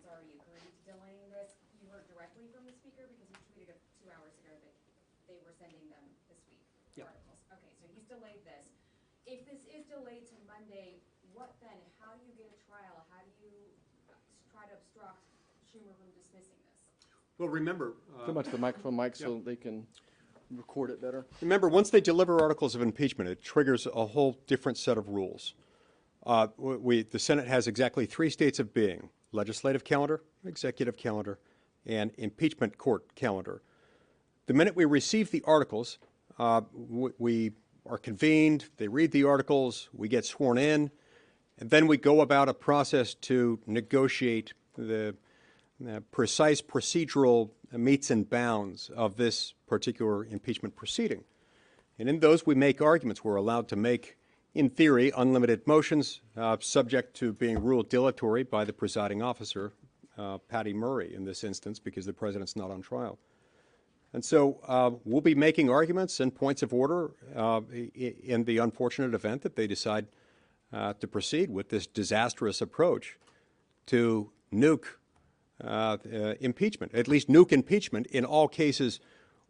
already agreed to delaying this. You heard directly from the speaker because he tweeted 2 hours ago that they were sending them this week, Yep. articles. Okay, so he's delayed this. If this is delayed to Monday, what then? How do you get a trial? How do you try to obstruct Schumer from dismissing this? Well, remember, Come back to the microphone, Mike, so they can record it better. remember, once they deliver articles of impeachment, it triggers a whole different set of rules. The Senate has exactly 3 states of being: legislative calendar, executive calendar, and impeachment court calendar. The minute we receive the articles, we are convened, they read the articles, we get sworn in, and then we go about a process to negotiate the precise procedural metes and bounds of this particular impeachment proceeding. And in those, we make arguments. We're allowed to make, in theory, unlimited motions, subject to being ruled dilatory by the presiding officer, Patty Murray, in this instance, because the president's not on trial. And so we'll be making arguments and points of order in the unfortunate event that they decide to proceed with this disastrous approach to nuke impeachment, at least nuke impeachment in all cases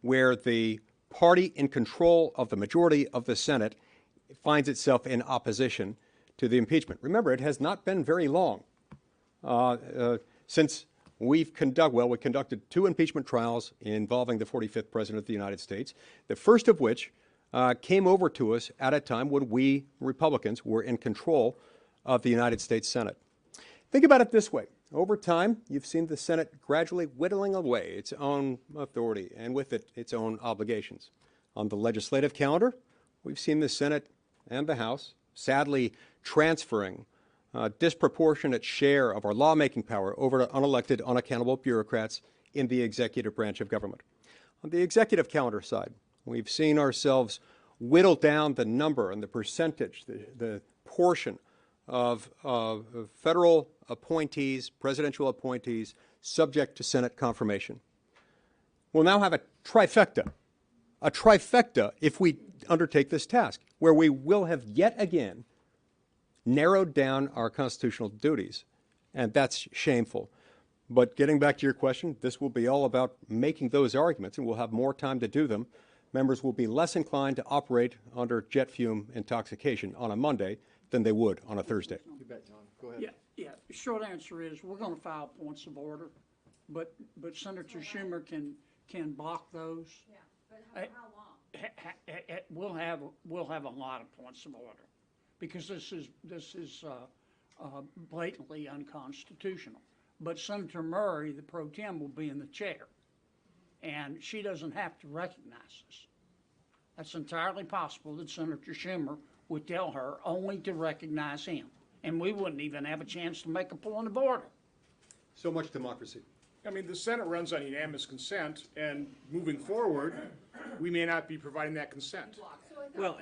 where the party in control of the majority of the Senate finds itself in opposition to the impeachment. Remember, it has not been very long since we conducted 2 impeachment trials involving the 45th President of the United States, the first of which came over to us at a time when we Republicans were in control of the United States Senate. Think about it this way. Over time, you've seen the Senate gradually whittling away its own authority and with it, its own obligations. On the legislative calendar, we've seen the Senate and the House sadly transferring a disproportionate share of our lawmaking power over to unelected, unaccountable bureaucrats in the executive branch of government. On the executive calendar side, we've seen ourselves whittle down the number and the percentage, the portion of federal appointees, presidential appointees, subject to Senate confirmation. We'll now have a trifecta if we undertake this task, where we will have yet again narrowed down our constitutional duties, and that's shameful. But getting back to your question, this will be all about making those arguments, and we'll have more time to do them. Members will be less inclined to operate under jet fume intoxication on a Monday than they would on a Thursday. You bet, John. Go ahead. Yeah. Short answer is we're going to file points of order, but Senator Schumer can block those. Yeah, but how long? We'll have a lot of points of order because this is blatantly unconstitutional. But Senator Murray, the pro tem, will be in the chair, and she doesn't have to recognize us. That's entirely possible that Senator Schumer would tell her only to recognize him, and we wouldn't even have a chance to make a point of order. So much democracy. I mean, the Senate runs on unanimous consent, and moving forward, we may not be providing that consent. Well,